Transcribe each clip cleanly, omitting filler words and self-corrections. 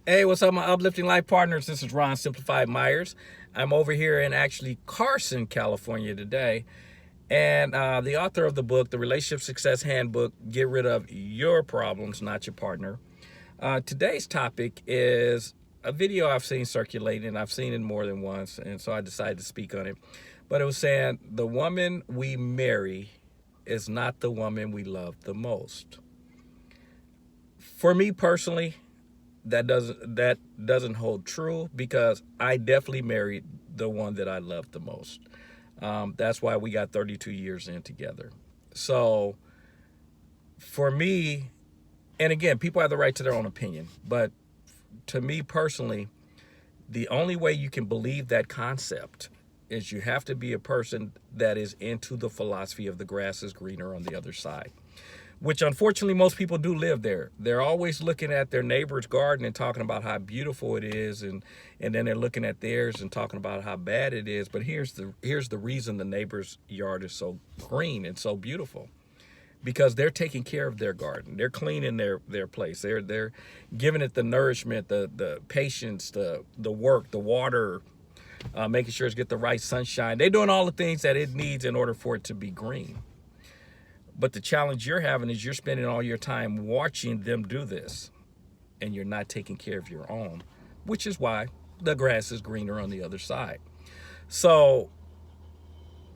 Hey, what's up, my uplifting life partners? This is Ron Simplified Myers. I'm over here in actually Carson, California today. And the author of the book, The Relationship Success Handbook, Get Rid of Your Problems, Not Your Partner. Today's topic is a video I've seen circulating. I've seen it more than once, and so I decided to speak on it. But it was saying the woman we marry is not the woman we love the most. For me personally, that doesn't hold true because I definitely married the one that I loved the most. That's why we got 32 years in together. So for me, and again, people have the right to their own opinion, but to me personally, the only way you can believe that concept is you have to be a person that is into the philosophy of the grass is greener on the other side, which unfortunately most people do live there. They're always looking at their neighbor's garden and talking about how beautiful it is, and then they're looking at theirs and talking about how bad it is. But here's the reason the neighbor's yard is so green and so beautiful. Because they're taking care of their garden. They're cleaning their place. They're giving it the nourishment, the patience, the work, the water, making sure it's get the right sunshine. They're doing all the things that it needs in order for it to be green. But the challenge you're having is you're spending all your time watching them do this, and you're not taking care of your own, which is why the grass is greener on the other side. So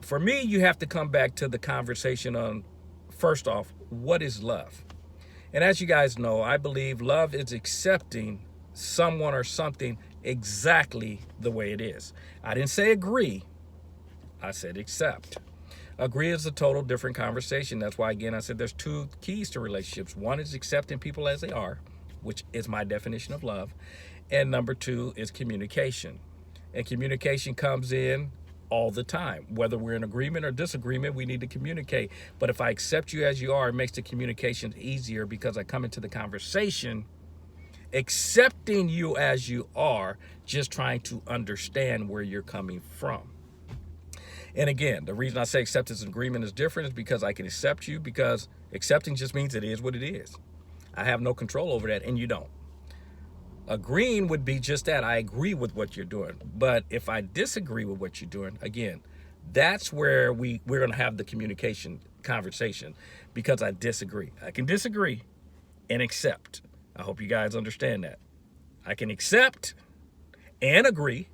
for me, you have to come back to the conversation on, first off, what is love? And as you guys know, I believe love is accepting someone or something exactly the way it is. I didn't say agree, I said accept. Agree is a total different conversation. That's why, again, I said there's two keys to relationships. One is accepting people as they are, which is my definition of love. And number two is communication. And communication comes in all the time. Whether we're in agreement or disagreement, we need to communicate. But if I accept you as you are, it makes the communication easier because I come into the conversation accepting you as you are, just trying to understand where you're coming from. And again, the reason I say acceptance and agreement is different is because I can accept you, because accepting just means it is what it is. I have no control over that, and you don't. Agreeing would be just that. I agree with what you're doing. But if I disagree with what you're doing, again, that's where we're going to have the communication conversation, because I disagree. I can disagree and accept. I hope you guys understand that. I can accept and agree,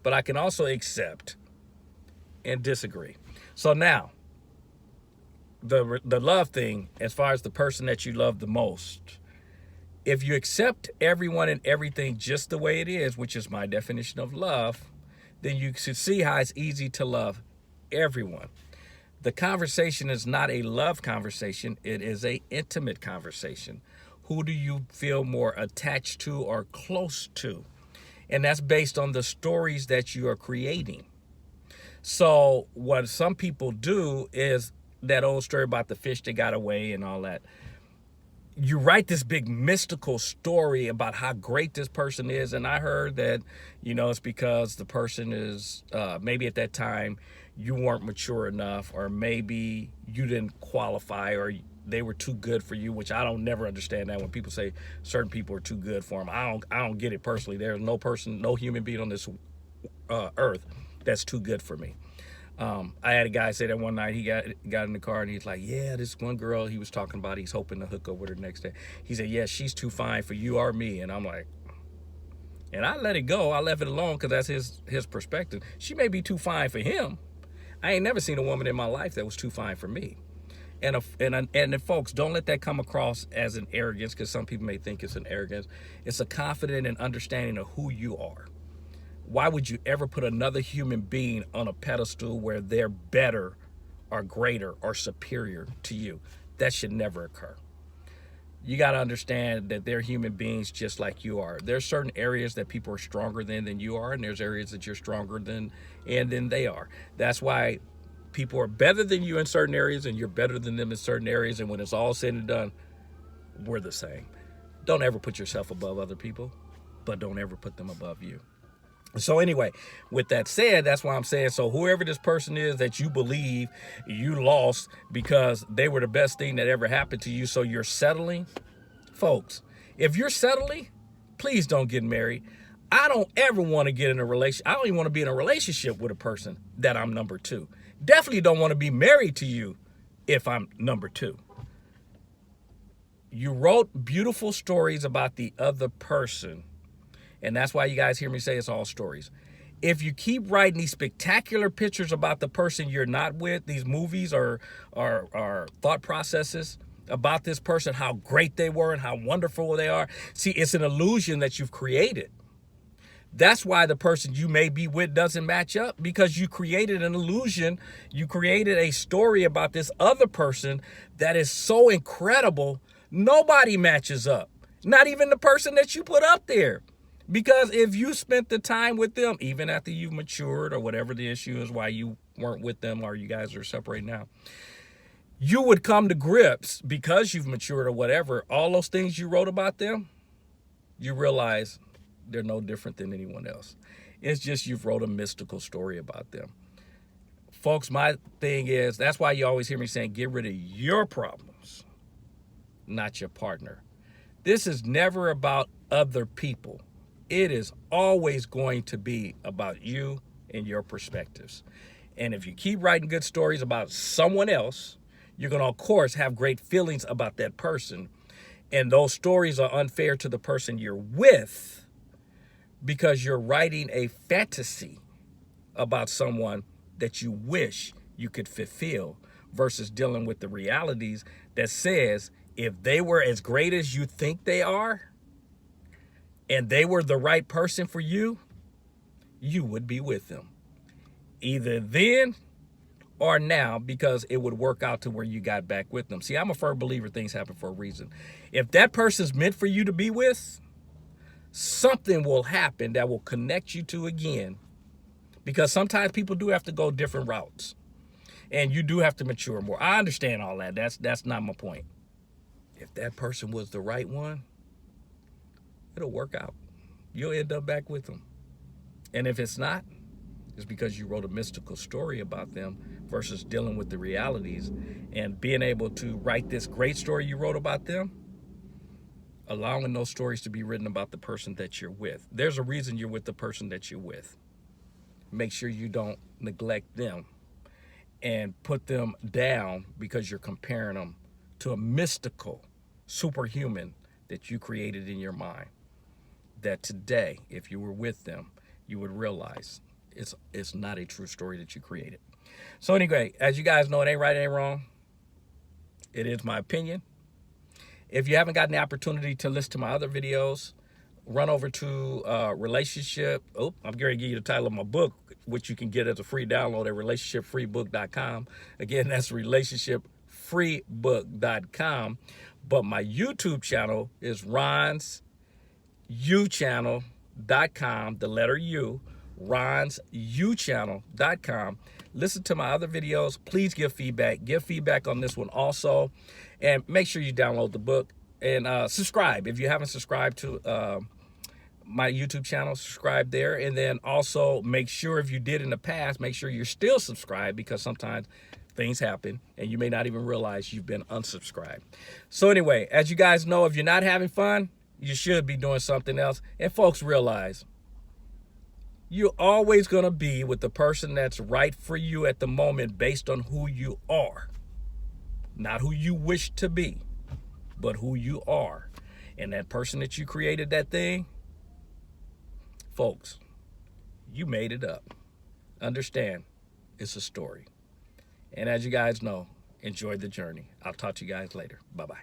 but I can also accept and disagree. So now, the love thing, as far as the person that you love the most, if you accept everyone and everything just the way it is, which is my definition of love, then you should see how it's easy to love everyone. The conversation is not a love conversation, it is a intimate conversation. Who do you feel more attached to or close to? And that's based on the stories that you are creating. So what some people do is that old story about the fish that got away and all that. You write this big mystical story about how great this person is. And I heard that, it's because the person is, maybe at that time you weren't mature enough, or maybe you didn't qualify, or they were too good for you, which I don't never understand that when people say certain people are too good for them. I don't get it personally. There's no human being on this earth that's too good for me. I had a guy say that one night. He got in the car and he's like, yeah, this one girl he was talking about, he's hoping to hook up with her next day. He said, yeah, she's too fine for you or me. And I'm like, and I let it go. I left it alone because that's his perspective. She may be too fine for him. I ain't never seen a woman in my life that was too fine for me. And folks, don't let that come across as an arrogance, because some people may think it's an arrogance. It's a confident and understanding of who you are. Why would you ever put another human being on a pedestal where they're better or greater or superior to you? That should never occur. You got to understand that they're human beings just like you are. There's certain areas that people are stronger than you are, and there's areas that you're stronger than they are. That's why people are better than you in certain areas, and you're better than them in certain areas. And when it's all said and done, we're the same. Don't ever put yourself above other people, but don't ever put them above you. So anyway, with that said, that's why I'm saying, so whoever this person is that you believe you lost because they were the best thing that ever happened to you, so you're settling, folks, if you're settling, please don't get married. I don't ever want to get in a relationship. I don't even want to be in a relationship with a person that I'm number two. Definitely don't want to be married to you if I'm number two. You wrote beautiful stories about the other person, and that's why you guys hear me say it's all stories. If you keep writing these spectacular pictures about the person you're not with, these movies or thought processes about this person, how great they were and how wonderful they are, see, it's an illusion that you've created. That's why the person you may be with doesn't match up, because you created an illusion. You created a story about this other person that is so incredible, nobody matches up. Not even the person that you put up there. Because if you spent the time with them, even after you've matured or whatever the issue is why you weren't with them or you guys are separated now, you would come to grips, because you've matured or whatever, all those things you wrote about them, you realize they're no different than anyone else. It's just you've wrote a mystical story about them. Folks, my thing is, that's why you always hear me saying, get rid of your problems, not your partner. This is never about other people. It is always going to be about you and your perspectives. And if you keep writing good stories about someone else, you're going to, of course, have great feelings about that person. And those stories are unfair to the person you're with, because you're writing a fantasy about someone that you wish you could fulfill, versus dealing with the realities that says, if they were as great as you think they are, and they were the right person for you, you would be with them. Either then or now, because it would work out to where you got back with them. See, I'm a firm believer things happen for a reason. If that person's meant for you to be with, something will happen that will connect you to again. Because sometimes people do have to go different routes. And you do have to mature more. I understand all that. That's not my point. If that person was the right one, it'll work out. You'll end up back with them. And if it's not, it's because you wrote a mystical story about them versus dealing with the realities and being able to write this great story you wrote about them, allowing those stories to be written about the person that you're with. There's a reason you're with the person that you're with. Make sure you don't neglect them and put them down because you're comparing them to a mystical superhuman that you created in your mind. That today, if you were with them, you would realize it's not a true story that you created. So anyway, as you guys know, it ain't right, it ain't wrong. It is my opinion. If you haven't gotten the opportunity to listen to my other videos, run over to relationship. Oh, I'm going to give you the title of my book, which you can get as a free download at relationshipfreebook.com. Again, that's relationshipfreebook.com. But my YouTube channel is ronsyouchannel.com, the letter U, ronsyouchannel.com. Listen to my other videos. Please give feedback. Give feedback on this one also. And make sure you download the book. And subscribe. If you haven't subscribed to my YouTube channel, subscribe there. And then also make sure, if you did in the past, make sure you're still subscribed, because sometimes things happen and you may not even realize you've been unsubscribed. So anyway, as you guys know, if you're not having fun, you should be doing something else. And folks, realize you're always going to be with the person that's right for you at the moment based on who you are. Not who you wish to be, but who you are. And that person that you created that thing, folks, you made it up. Understand, it's a story. And as you guys know, enjoy the journey. I'll talk to you guys later. Bye-bye.